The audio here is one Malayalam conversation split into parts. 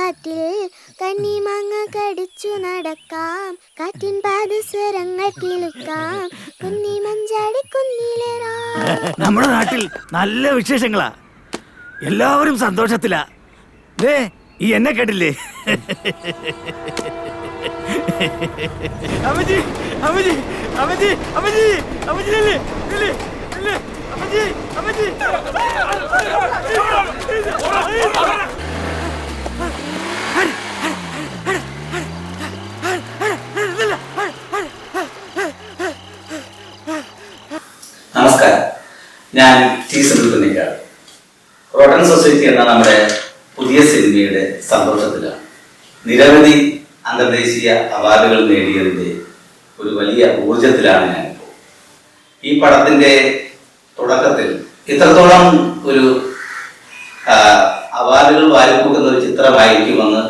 കാറ്റിൽ കന്നിമാങ്ങ കടിച്ചു നടക്കാം, കാറ്റിൻ പാദസ്വരങ്ങൾ കേൾക്കാം, കുന്നി മഞ്ചാടി കുന്നിലേറാം. നമ്മുടെ നാട്ടിൽ നല്ല വിശേഷങ്ങളാ, എല്ലാവരും സന്തോഷത്തിലാ. ഈ എന്നെ കേട്ടില്ലേ? അമ്മജി അമ്മജി അമ്മജി അമ്മജി അമ്മജി അല്ലേ അല്ലേ അല്ലേ അമ്മജി അമ്മജി. നമസ്കാരം, ഞാൻ ടി സുനിൽകുന്നിക്കാട്. റോട്ടൺ സൊസൈറ്റി എന്ന നമ്മുടെ പുതിയ സിനിമയുടെ സന്തോഷത്തിലാണ്. നിരവധി അന്തർദേശീയ അവാർഡുകൾ നേടിയതിൻ്റെ ഒരു വലിയ ഊർജത്തിലാണ് ഞാനിപ്പോൾ. ഈ പടത്തിൻ്റെ തുടക്കത്തിൽ ഇത്രത്തോളം ഒരു അവാർഡുകൾ വാരിക്കൂട്ടുന്ന ഒരു ചിത്രമായിരിക്കുമെന്ന്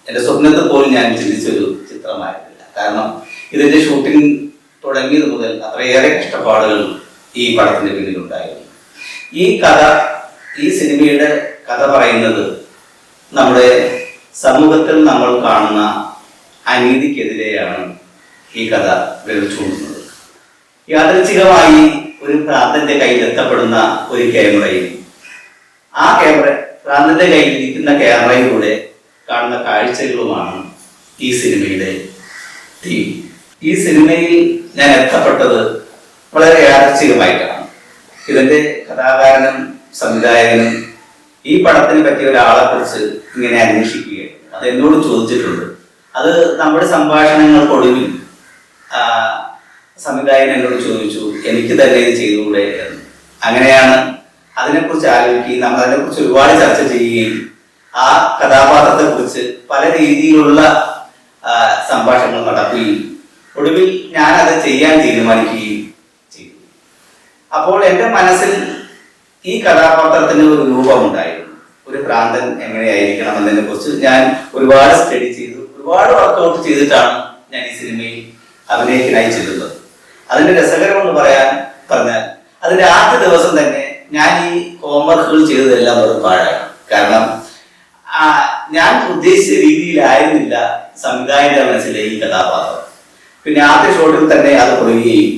എൻ്റെ സ്വപ്നത്തിൽ പോലും ഞാൻ ചിന്തിച്ചൊരു ചിത്രമായിരുന്നില്ല. കാരണം ഇതിൻ്റെ ഷൂട്ടിംഗ് തുടങ്ങിയത് മുതൽ അത്രയേറെ കഷ്ടപ്പാടുകൾ ഈ പടത്തിന് പിന്നിലുണ്ടായിരുന്നു. ഈ സിനിമയുടെ കഥ പറയുന്നത് നമ്മുടെ സമൂഹത്തിൽ നമ്മൾ കാണുന്ന അനീതിക്കെതിരെയാണ് ഈ കഥ വിരൽ ചൂണ്ടുന്നത്. യാദൃച്ഛികമായി ഒരു ഭ്രാന്തന്റെ കയ്യിൽ എത്തപ്പെടുന്ന ഒരു ക്യാമറയും ഭ്രാന്തന്റെ കയ്യിൽ ഇരിക്കുന്ന ക്യാമറയിലൂടെ കാണുന്ന കാഴ്ചകളുമാണ് ഈ സിനിമയുടെ തീം. ഈ സിനിമയിൽ ഞാൻ എത്തപ്പെട്ടത് വളരെ യാദൃച്ഛികമായിട്ടാണ്. ഇതിന്റെ കഥാകാരനും സംവിധായകനും ഈ പടത്തിനെ പറ്റിയ ഒരാളെ കുറിച്ച് ഇങ്ങനെ അന്വേഷിക്കുകയാണ്. അത് എന്നോട് ചോദിച്ചിട്ടുണ്ട്. അത് നമ്മുടെ സംഭാഷണങ്ങൾക്കൊടുവിൽ സംവിധായകൻ എന്നോട് ചോദിച്ചു, എനിക്ക് തന്നെ ഇത് ചെയ്തുകൂടെ എന്ന്. അങ്ങനെയാണ് അതിനെക്കുറിച്ച് ആലോചിക്കുകയും നമ്മൾ അതിനെക്കുറിച്ച് ഒരുപാട് ചർച്ച ചെയ്യുകയും ആ കഥാപാത്രത്തെ കുറിച്ച് പല രീതിയിലുള്ള സംഭാഷണങ്ങൾ നടക്കുകയും ഒടുവിൽ ഞാൻ അത് ചെയ്യാൻ തീരുമാനിക്കുകയും ചെയ്തു. അപ്പോൾ എൻ്റെ മനസ്സിൽ ഈ കഥാപാത്രത്തിന് ഒരു രൂപമുണ്ടായിരുന്നു. ഒരു ഭ്രാന്തൻ എങ്ങനെയായിരിക്കണം എന്നതിനെ കുറിച്ച് ഞാൻ ഒരുപാട് സ്റ്റഡി ചെയ്തു, ഒരുപാട് വർക്കൗട്ട് ചെയ്തിട്ടാണ് ഞാൻ ഈ സിനിമയിൽ അഭിനയിക്കാനായി ചെല്ലുന്നത്. അതിന്റെ രസകരമെന്ന് പറഞ്ഞാൽ അതിന്റെ ആദ്യ ദിവസം തന്നെ ഞാൻ ഈ ഹോംവർക്കുകൾ ചെയ്തതെല്ലാം വെറും പാഴായി. കാരണം ഞാൻ ഉദ്ദേശിച്ച രീതിയിലായിരുന്നില്ല സംവിധായകന്റെ മനസ്സിലെ ഈ കഥാപാത്രം. പിന്നെ ആദ്യ ഷോട്ടിൽ തന്നെ അത് പൊളിയുകയും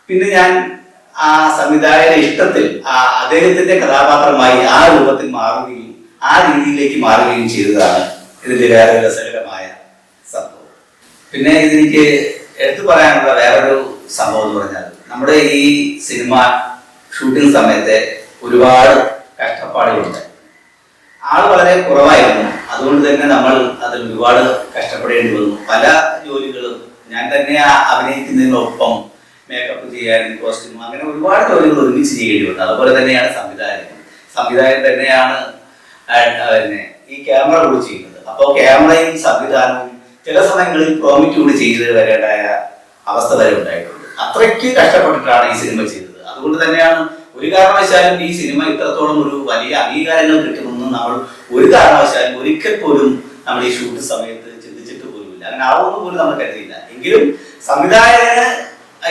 പിന്നെ ഞാൻ ആ സംവിധായകന്റെ ഇഷ്ടത്തിൽ അദ്ദേഹത്തിന്റെ കഥാപാത്രമായി ആ രൂപത്തിൽ മാറുകയും ആ രീതിയിലേക്ക് മാറുകയും ചെയ്തതാണ് ഇതിന്റെ വേറെ രസകരമായ സംഭവം. പിന്നെ ഇതെനിക്ക് എടുത്തു പറയാനുള്ള വേറൊരു സംഭവം എന്ന് പറഞ്ഞാൽ നമ്മുടെ ഈ സിനിമ ഷൂട്ടിംഗ് സമയത്തെ ഒരുപാട് കഷ്ടപ്പാടുകളുണ്ട്. ആൾ വളരെ കുറവായിരുന്നു. അതുകൊണ്ട് തന്നെ നമ്മൾ അതിൽ ഒരുപാട് കഷ്ടപ്പെടേണ്ടി വന്നു. പല ജോലികളും ഞാൻ തന്നെ അഭിനയിക്കുന്നതിനൊപ്പം മേക്കപ്പ് ചെയ്യാനും കോസ്റ്റ്യൂം അങ്ങനെ ഒരുപാട് ജോലികൾ ഒരുമിച്ച് ചെയ്യേണ്ടി വന്നു. അതുപോലെ തന്നെയാണ് സംവിധായകൻ തന്നെയാണ് ഈ ക്യാമറ കൂടി ചെയ്യുന്നത്. അപ്പോൾ ക്യാമറയും സംവിധാനവും ചില സമയങ്ങളിൽ പ്രോമിറ്റ് കൂടി ചെയ്ത് വരേണ്ടായ അവസ്ഥ വരെ ഉണ്ടായിട്ടുണ്ട്. അത്രയ്ക്ക് കഷ്ടപ്പെട്ടിട്ടാണ് ഈ സിനിമ ചെയ്തത്. അതുകൊണ്ട് തന്നെയാണ് ഒരു കാരണവശാലും ഈ സിനിമ ഇത്രത്തോളം ഒരു വലിയ അംഗീകാരങ്ങൾ കിട്ടുമെന്ന് നമ്മൾ ഒരു കാരണവശാലും ഒരിക്കൽ പോലും നമ്മൾ ഈ ഷൂട്ട് സമയത്ത് ചിന്തിച്ചിട്ട് പോലുമില്ല. അങ്ങനെ ആവുമെന്ന് പോലും നമ്മൾ കരുതിയില്ല. എങ്കിലും സംവിധായകന്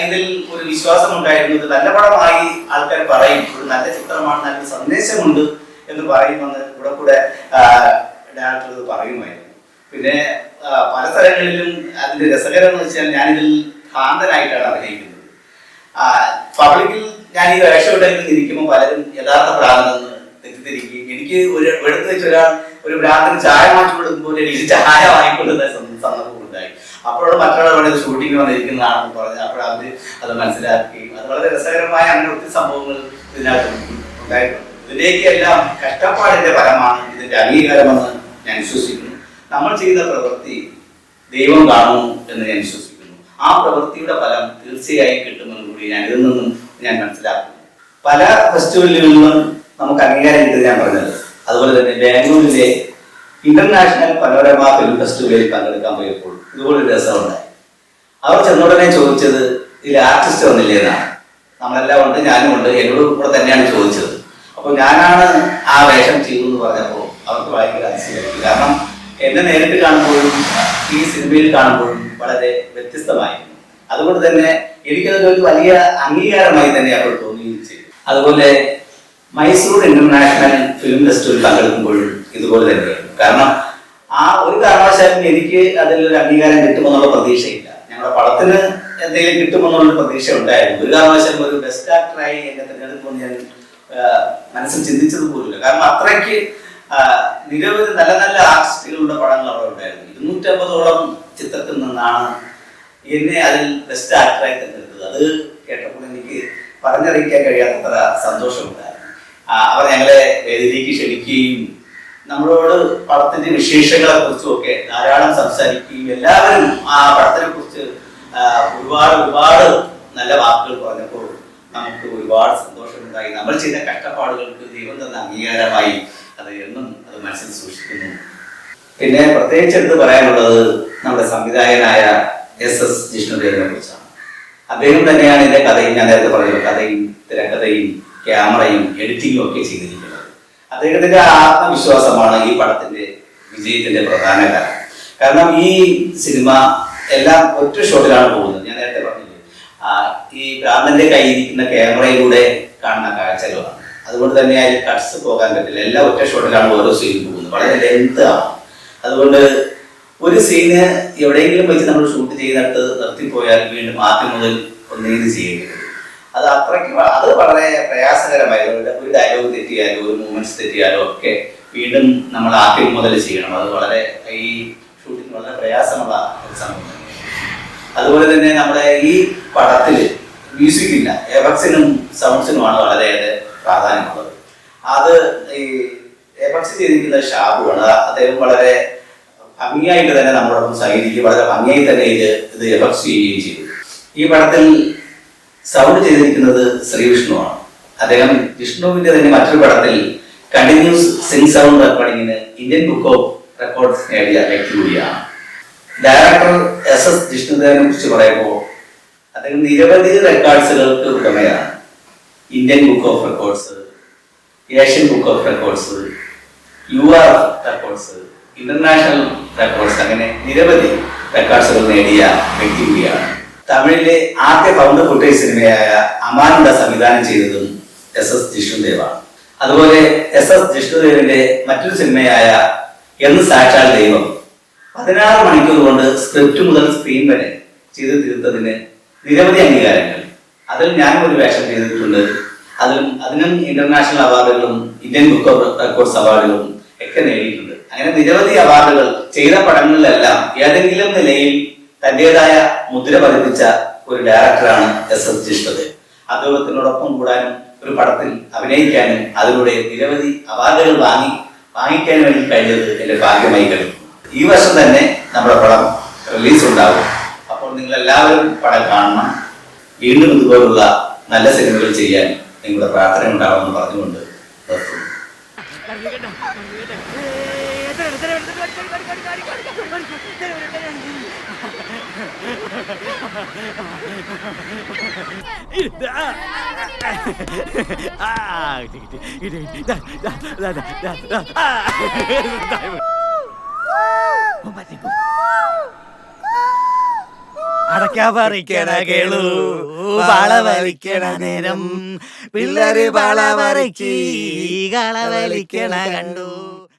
ഇതിൽ ഒരു വിശ്വാസം ഉണ്ടായിരുന്നു. ഇത് നല്ല പടമായി ആൾക്കാർ പറയും, ഒരു നല്ല ചിത്രമാണ്, നല്ല സന്ദേശമുണ്ട് എന്ന് പറയുമെന്ന് കൂടെ ഡയറക്ടർ പറയുമായിരുന്നു. പിന്നെ പല സ്ഥലങ്ങളിലും അതിന്റെ രസകരം എന്ന് വെച്ചാൽ ഞാനിതിൽ ഭ്രാന്തനായിട്ടാണ് അഭിനയിക്കുന്നത്. പബ്ലിക്കിൽ ഞാൻ ഈ വേഷമിടയിൽ ഇരിക്കുമ്പോൾ പലരും യഥാർത്ഥ ഭ്രാന്തെന്ന് തെറ്റിദ്ധരിക്കുകയും എനിക്ക് എടുത്ത് വെച്ച ഒരു ഭ്രാന്തന് ചായ മാറ്റി കൊടുക്കുമ്പോൾ എനിക്ക് ചായ വാങ്ങിക്കൊടുക്കുന്ന സന്ദർഭം ഉണ്ടായി. അപ്പോഴാണ് മറ്റുള്ളവരുടെ ഷൂട്ടിംഗ് വന്നിരിക്കുന്നതാണെന്ന് പറഞ്ഞ് അപ്പോഴവര് അത് മനസ്സിലാക്കുകയും അത് വളരെ രസകരമായ അങ്ങനെ ഒത്തിരി സംഭവങ്ങൾ ഇതിനകത്ത് ഉണ്ടായിട്ടുണ്ട്. ഇതിലേക്കെല്ലാം കഷ്ടപ്പാടിന്റെ ഫലമാണ് ഇതിന്റെ അംഗീകാരമെന്ന് ഞാൻ വിശ്വസിക്കുന്നു. നമ്മൾ ചെയ്ത പ്രവൃത്തി ദൈവം കാണുന്നു എന്ന് ഞാൻ വിശ്വസിക്കുന്നു. ആ പ്രവൃത്തിയുടെ ഫലം തീർച്ചയായും കിട്ടുമെന്ന് കൂടി ഇതിൽ നിന്നും ഞാൻ മനസ്സിലാക്കുന്നു. പല ഫെസ്റ്റിവലുകളിലും നമുക്ക് അംഗീകാരം കിട്ടുന്നത് ഞാൻ പറഞ്ഞത്. അതുപോലെ തന്നെ ബാംഗ്ലൂരിലെ ഇന്റർനാഷണൽ പനോരമ ഫിലിം ഫെസ്റ്റിവലിൽ പങ്കെടുക്കാൻ പോയപ്പോൾ ഇതുപോലൊരു രസമുണ്ടായി. അവർ ചെന്നുടനെ ചോദിച്ചത് ഇതിൽ ആർട്ടിസ്റ്റ് വന്നില്ലേ എന്നാണ്. നമ്മളെല്ലാം ഉണ്ട്, ഞാനും ഉണ്ട്, എന്നോട് കൂടെ തന്നെയാണ് ചോദിച്ചത്. അപ്പോൾ ഞാനാണ് ആ വേഷം ചെയ്തു എന്ന് പറഞ്ഞപ്പോൾ അവർക്ക് ഭയങ്കര അതിശയമായി. കാരണം എന്നെ നേരിട്ട് കാണുമ്പോഴും ഈ സിനിമയിൽ കാണുമ്പോഴും വളരെ വ്യത്യസ്തമായിരുന്നു. അതുകൊണ്ട് തന്നെ എനിക്കതൊരു വലിയ അംഗീകാരമായി തന്നെ അപ്പോൾ തോന്നുകയും ചെയ്തു. അതുപോലെ മൈസൂർ ഇന്റർനാഷണൽ ഫിലിം ഫെസ്റ്റിവലിൽ പങ്കെടുക്കുമ്പോഴും ഇതുപോലെ തന്നെയായിരുന്നു. കാരണം ആ വെച്ചാൽ എനിക്ക് അതിലൊരു അംഗീകാരം കിട്ടുമെന്നുള്ള പ്രതീക്ഷയില്ല. ഞങ്ങളുടെ പടത്തിന് എന്തെങ്കിലും കിട്ടുമെന്നുള്ള പ്രതീക്ഷ ഉണ്ടായിരുന്നു. ഒരു കാരണവശാലും ഒരു ബെസ്റ്റ് ആക്ടറായി എന്നെ തിരഞ്ഞെടുക്കുമെന്ന് ഞാൻ മനസ്സിൽ ചിന്തിച്ചത് പോലുമില്ല. കാരണം അത്രയ്ക്ക് നിരവധി നല്ല നല്ല ആർട്ടിസ്റ്റുകളുടെ പടങ്ങൾ അവിടെ ഉണ്ടായിരുന്നു. 250ഓളം ചിത്രത്തിൽ നിന്നാണ് എന്നെ അതിൽ ബെസ്റ്റ് ആക്ടറായി തിരഞ്ഞെടുത്തത്. അത് കേട്ടപ്പോൾ എനിക്ക് പറഞ്ഞറിയിക്കാൻ കഴിയാത്തത്ര സന്തോഷമുണ്ടായിരുന്നു. അവർ ഞങ്ങളെ വേദിയിലേക്ക് ക്ഷണിക്കുകയും നമ്മളോട് പടത്തിന്റെ വിശേഷങ്ങളെ കുറിച്ചും ഒക്കെ ധാരാളം സംസാരിക്കുകയും എല്ലാവരും ആ പടത്തിനെ കുറിച്ച് ഒരുപാട് നല്ല വാക്കുകൾ പറഞ്ഞപ്പോൾ നമുക്ക് ഒരുപാട് സന്തോഷമുണ്ടായി. നമ്മൾ ചെയ്ത കഷ്ടപ്പാടുകൾക്ക് ദൈവം തന്ന അംഗീകാരമായി അത് എന്നും അത് മനസ്സിൽ സൂക്ഷിക്കുന്നു. പിന്നെ പ്രത്യേകിച്ച് എടുത്ത് പറയാനുള്ളത് നമ്മുടെ സംവിധായകനായ SS ജിഷ്ണുദേവനെ കുറിച്ചാണ്. അദ്ദേഹം തന്നെയാണ് ഇതിന്റെ കഥയും, ഞാൻ നേരത്തെ പറഞ്ഞ കഥയും തിരക്കഥയും ക്യാമറയും എഡിറ്റിങ്ങും ഒക്കെ ചെയ്തിരിക്കുന്നത്. അദ്ദേഹത്തിന്റെ ആത്മവിശ്വാസമാണ് ഈ പടത്തിന്റെ വിജയത്തിന്റെ പ്രധാന കാരണം. കാരണം ഈ സിനിമ എല്ലാം ഒറ്റ ഷോട്ടിലാണ് പോകുന്നത്. ഞാൻ നേരത്തെ പറഞ്ഞില്ലേ, ഈ ഭ്രാന്തന്റെ കയ്യിരിക്കുന്ന ക്യാമറയിലൂടെ കാണുന്ന കാഴ്ചകളാണ്. അതുകൊണ്ട് തന്നെ അതിൽ കട്ട്സ് പോകാൻ പറ്റില്ല. എല്ലാം ഒറ്റ ഷോട്ടിലാണ് ഓരോ സീൻ പോകുന്നത്. വളരെ ലെങ്ത് ആണ്. അതുകൊണ്ട് ഒരു സീന് എവിടെയെങ്കിലും വെച്ച് നമ്മൾ ഷൂട്ട് ചെയ്യുന്നിടത്ത് നിർത്തിപ്പോയാൽ വീണ്ടും ആദ്യം മുതൽ ഒന്നേത് ചെയ്യേണ്ടി വരും. അത് അത്രയ്ക്ക് അത് വളരെ പ്രയാസകരമായിരുന്നു. ഒരു ഡയലോഗ് തെറ്റിയാലോ ഒരു മൂവ്മെന്റ്സ് തെറ്റിയാലോ ഒക്കെ വീണ്ടും നമ്മൾ ആദ്യം മുതൽ ചെയ്യണം. അത് വളരെ ഈ ഷൂട്ടിങ് വളരെ പ്രയാസമുള്ള ഒരു സംഭവം തന്നെയാണ്. അതുപോലെ തന്നെ നമ്മുടെ ഈ പടത്തില് മ്യൂസിക് ഇല്ല, എഫക്ട്സിനും സൗണ്ട്സിനുമാണ് വളരെയേറെ പ്രാധാന്യമുള്ളത്. അത് ഈ എഫക്ട്സ് ചെയ്തിരിക്കുന്ന ഷാബുവാണ്. അദ്ദേഹം വളരെ ഭംഗിയായിട്ട് തന്നെ നമ്മളോടൊപ്പം സഹകരിക്കുകയും വളരെ ഭംഗിയായി തന്നെ ഇത് എഫക്ട്സ് ചെയ്യുകയും ചെയ്തു. ഈ പടത്തിൽ സൗണ്ട് ചെയ്തിരിക്കുന്നത് ശ്രീവിഷ്ണുവാണ്. അദ്ദേഹം വിഷ്ണുവിന്റെ തന്നെ മറ്റൊരു പടത്തിൽ കണ്ടിന്യൂസ് സിംഗ് സൗണ്ട് റെക്കോർഡിങ്ങിന് ഇന്ത്യൻ ബുക്ക് ഓഫ് റെക്കോർഡ്സ് നേടിയ വ്യക്തി കൂടിയാണ്. ഡയറക്ടർ SS ജിഷ്ണുദേവനെ കുറിച്ച് പറയുമ്പോൾ അദ്ദേഹം നിരവധി റെക്കോർഡ്സുകൾക്ക് ഉടമയാണ്. Indian book of records, Asian book of records, UR records, international records, അങ്ങനെ നിരവധി റെക്കോർഡ്സുകൾ നേടിയ വ്യക്തി കൂടിയാണ്. തമിഴിലെ ആദ്യ ഫൗണ്ട് ഫുട്ടേജ് സിനിമയായ അമാനുണ്ട സംവിധാനം ചെയ്തതും SS ജിഷ്ണുദേവാണ്. അതുപോലെ SS ജിഷ്ണുദേവിന്റെ മറ്റൊരു സിനിമയായ എന്ന് സാക്ഷാൽ ദൈവം 16 മണിക്കൂർ കൊണ്ട് സ്ക്രിപ്റ്റ് മുതൽ സ്ക്രീൻ വരെ ചെയ്തു തീർത്തതിന് നിരവധി അംഗീകാരങ്ങൾ. അതിൽ ഞാനും ഒരു വേഷം ചെയ്തിട്ടുണ്ട്. അതിനും ഇന്റർനാഷണൽ അവാർഡുകളും ഇന്ത്യൻ ബുക്ക് ഓഫ് റെക്കോർഡ്സ് അവാർഡുകളും ഒക്കെ നേടിയിട്ടുണ്ട്. അങ്ങനെ നിരവധി അവാർഡുകൾ ചെയ്ത പടങ്ങളിലെല്ലാം ഏതെങ്കിലും നിലയിൽ തന്റേതായ മുദ്ര പതിപ്പിച്ച ഒരു ഡയറക്ടറാണ് SS ജിഷ്ണുദേവ്. അദ്ദേഹത്തിനോടൊപ്പം കൂടാനും ഒരു പടത്തിൽ അഭിനയിക്കാനും അതിലൂടെ നിരവധി അവാർഡുകൾ വാങ്ങിക്കാനും എനിക്ക് കഴിഞ്ഞത് എന്റെ ഭാഗ്യമായി കരുതുന്നു. ഈ വർഷം തന്നെ നമ്മുടെ പടം റിലീസ് ഉണ്ടാവും. അപ്പോൾ നിങ്ങൾ എല്ലാവരും പടം കാണണം. വീണ്ടും ഇതുപോലുള്ള നല്ല സിനിമകൾ ചെയ്യാൻ നിങ്ങളുടെ പ്രാർത്ഥന ഉണ്ടാവുമെന്ന് പറഞ്ഞുകൊണ്ട് നിർത്തുന്നു. അടയ്ക്ക പറിക്കണ കേളു വള വലിക്കണ നേരം പിള്ളേര് വള പറിച്ച് കള വലിക്കണ കണ്ടു.